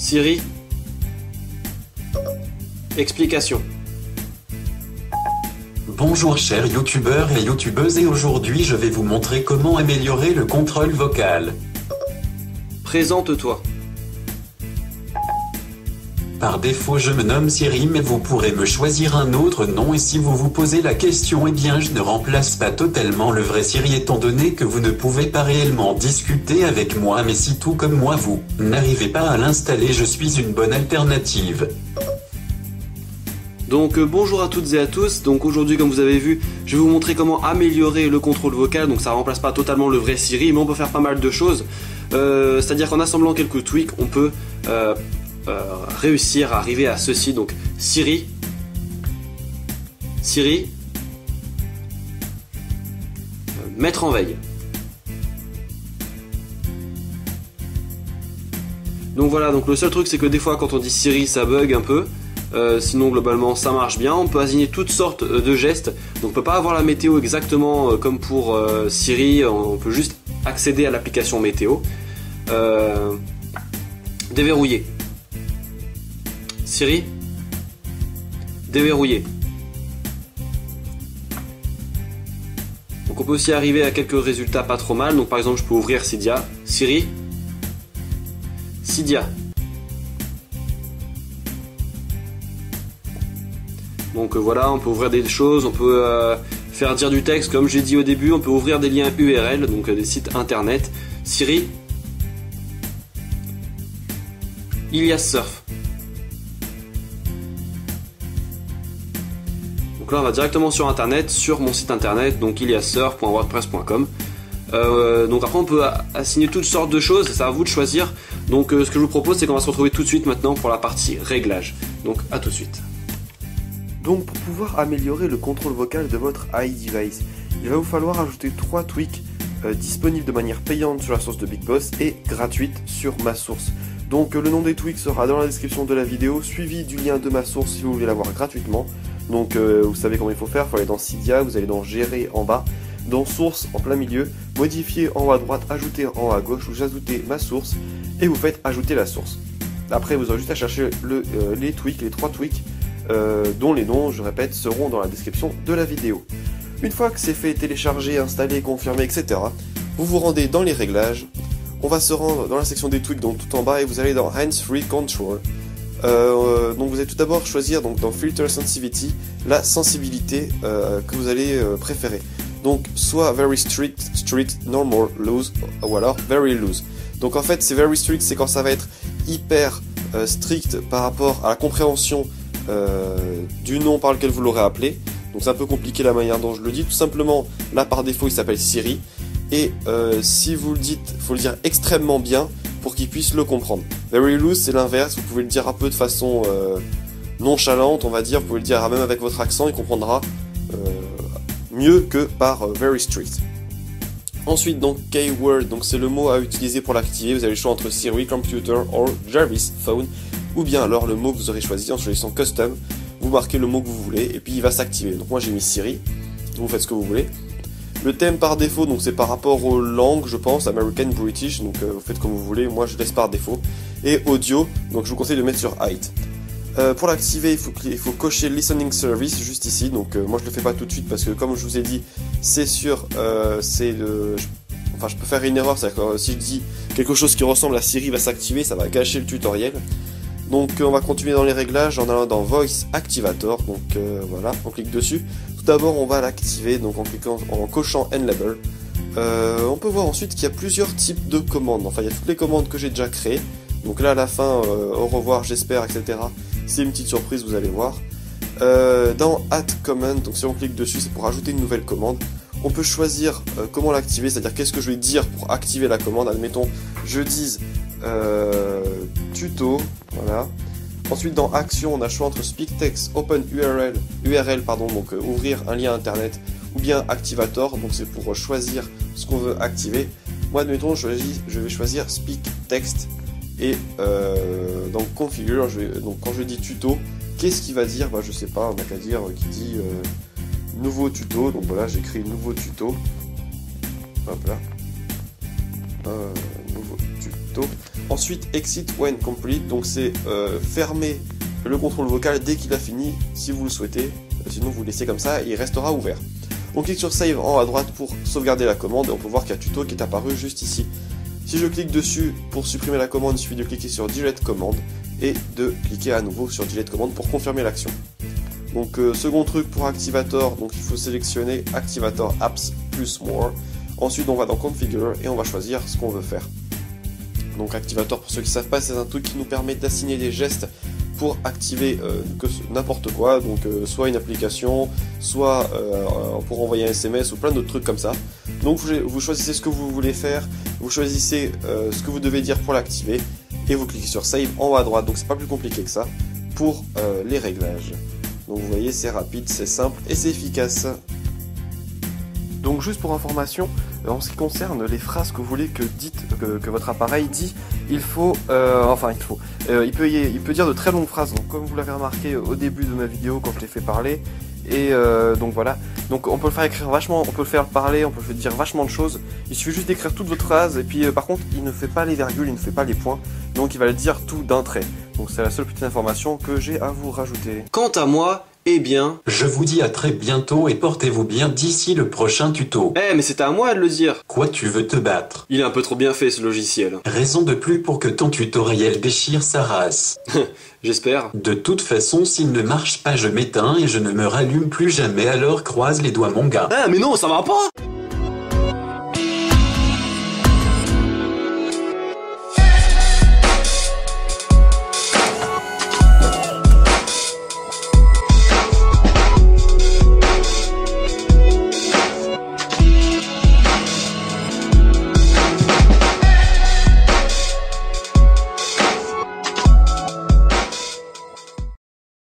Siri. Explication. Bonjour chers youtubeurs et youtubeuses, et aujourd'hui je vais vous montrer comment améliorer le contrôle vocal. Présente-toi. Par défaut je me nomme Siri, mais vous pourrez me choisir un autre nom, et si vous vous posez la question, eh bien je ne remplace pas totalement le vrai Siri étant donné que vous ne pouvez pas réellement discuter avec moi, mais si tout comme moi vous n'arrivez pas à l'installer, je suis une bonne alternative. Donc bonjour à toutes et à tous. Donc aujourd'hui, comme vous avez vu, je vais vous montrer comment améliorer le contrôle vocal. Donc ça remplace pas totalement le vrai Siri, mais on peut faire pas mal de choses. C'est-à-dire qu'en assemblant quelques tweaks, on peut réussir à arriver à ceci. Donc Siri, mettre en veille. Donc voilà, donc le seul truc c'est que des fois quand on dit Siri ça bug un peu. Sinon globalement ça marche bien. On peut assigner toutes sortes de gestes. Donc on peut pas avoir la météo exactement comme pour Siri. On peut juste accéder à l'application météo. Déverrouiller. Siri, déverrouiller. Donc on peut aussi arriver à quelques résultats pas trop mal. Donc par exemple je peux ouvrir Cydia. Siri, Cydia. Donc voilà, on peut ouvrir des choses, on peut faire dire du texte comme j'ai dit au début, on peut ouvrir des liens URL, donc des sites internet. Siri, Ilias Surf. Donc là on va directement sur internet, sur mon site internet, donc iliassurf.wordpress.com. Donc après on peut assigner toutes sortes de choses, c'est à vous de choisir. Donc ce que je vous propose c'est qu'on va se retrouver tout de suite maintenant pour la partie réglage. Donc à tout de suite. Donc pour pouvoir améliorer le contrôle vocal de votre iDevice, il va vous falloir ajouter 3 tweaks disponibles de manière payante sur la source de Big Boss et gratuite sur ma source. Donc le nom des tweaks sera dans la description de la vidéo, suivi du lien de ma source si vous voulez l'avoir gratuitement. Donc vous savez comment il faut faire, il faut aller dans Cydia, vous allez dans Gérer en bas, dans Source en plein milieu, Modifier en haut à droite, Ajouter en haut à gauche, vous ajoutez ma source et vous faites Ajouter la source. Après vous aurez juste à chercher les tweaks, les 3 tweaks, dont les noms, je répète, seront dans la description de la vidéo. Une fois que c'est fait, télécharger, installer, confirmer, etc., vous vous rendez dans les réglages. On va se rendre dans la section des tweaks, donc tout en bas, et vous allez dans Hands Free Control. Donc vous allez tout d'abord choisir donc, dans Filter Sensitivity la sensibilité que vous allez préférer. Donc soit Very Strict, Normal, Loose, ou alors Very Loose. Donc en fait, c'est Very Strict, c'est quand ça va être hyper strict par rapport à la compréhension du nom par lequel vous l'aurez appelé. Donc c'est un peu compliqué la manière dont je le dis. Tout simplement, là par défaut il s'appelle Siri. Et si vous le dites, il faut le dire extrêmement bien pour qu'il puisse le comprendre. Very loose c'est l'inverse, vous pouvez le dire un peu de façon nonchalante on va dire. Vous pouvez le dire même avec votre accent, il comprendra mieux que par very strict. Ensuite donc keyword, donc c'est le mot à utiliser pour l'activer. Vous avez le choix entre Siri, Computer ou Jarvis Phone. Ou bien alors le mot que vous aurez choisi en choisissant Custom, vous marquez le mot que vous voulez et puis il va s'activer. Donc moi j'ai mis Siri, vous faites ce que vous voulez. Le thème par défaut, donc c'est par rapport aux langues, je pense, American, British, donc vous faites comme vous voulez, moi je laisse par défaut. Et audio, donc je vous conseille de mettre sur height. Pour l'activer, il faut cocher Listening Service juste ici, donc moi je le fais pas tout de suite parce que comme je vous ai dit, c'est sur, enfin je peux faire une erreur, c'est-à-dire que si je dis quelque chose qui ressemble à Siri va s'activer, ça va gâcher le tutoriel. Donc on va continuer dans les réglages en allant dans Voice Activator, donc voilà, on clique dessus. Tout d'abord on va l'activer, donc en cochant Enable. On peut voir ensuite qu'il y a plusieurs types de commandes, enfin il y a toutes les commandes que j'ai déjà créées. Donc là à la fin, au revoir, j'espère, etc. C'est une petite surprise, vous allez voir. Dans Add Command, donc si on clique dessus c'est pour ajouter une nouvelle commande. On peut choisir comment l'activer, c'est-à-dire qu'est-ce que je vais dire pour activer la commande. Admettons, je dise tuto, voilà. Ensuite dans Action, on a le choix entre Speak Text, Open URL pardon, donc ouvrir un lien internet, ou bien Activator, donc c'est pour choisir ce qu'on veut activer. Moi admettons, je vais choisir Speak Text, et dans Configure, donc quand je dis tuto, qu'est-ce qu'il va dire? Bah je sais pas, on n'a qu'à dire qu'il dit nouveau tuto, donc voilà, j'écris nouveau tuto, hop là, nouveau tuto. Ensuite, exit when complete, donc c'est fermer le contrôle vocal dès qu'il a fini, si vous le souhaitez, sinon vous le laissez comme ça et il restera ouvert. On clique sur Save en haut à droite pour sauvegarder la commande et on peut voir qu'il y a un tuto qui est apparu juste ici. Si je clique dessus pour supprimer la commande, il suffit de cliquer sur Delete Command et de cliquer à nouveau sur Delete Command pour confirmer l'action. Donc second truc pour Activator, donc il faut sélectionner Activator Apps plus More. Ensuite on va dans Configure et on va choisir ce qu'on veut faire. Donc Activator, pour ceux qui ne savent pas, c'est un truc qui nous permet d'assigner des gestes pour activer n'importe quoi, donc soit une application, soit pour envoyer un SMS ou plein d'autres trucs comme ça. Donc vous choisissez ce que vous voulez faire, vous choisissez ce que vous devez dire pour l'activer et vous cliquez sur Save en haut à droite, donc c'est pas plus compliqué que ça pour les réglages. Donc vous voyez, c'est rapide, c'est simple et c'est efficace. Donc juste pour information, en ce qui concerne les phrases que vous voulez que votre appareil dit, il peut dire de très longues phrases, donc comme vous l'avez remarqué au début de ma vidéo quand je l'ai fait parler, et donc voilà, donc on peut le faire écrire vachement, on peut le faire parler, on peut le dire vachement de choses, il suffit juste d'écrire toutes votre phrase, et puis par contre il ne fait pas les virgules, il ne fait pas les points, donc il va le dire tout d'un trait, donc c'est la seule petite information que j'ai à vous rajouter. Quant à moi, eh bien... Je vous dis à très bientôt et portez-vous bien d'ici le prochain tuto. Mais c'était à moi de le dire. Quoi, tu veux te battre? Il est un peu trop bien fait ce logiciel. Raison de plus pour que ton tutoriel déchire sa race. J'espère. De toute façon, s'il ne marche pas, je m'éteins et je ne me rallume plus jamais, alors croise les doigts mon gars. Mais non, ça va pas.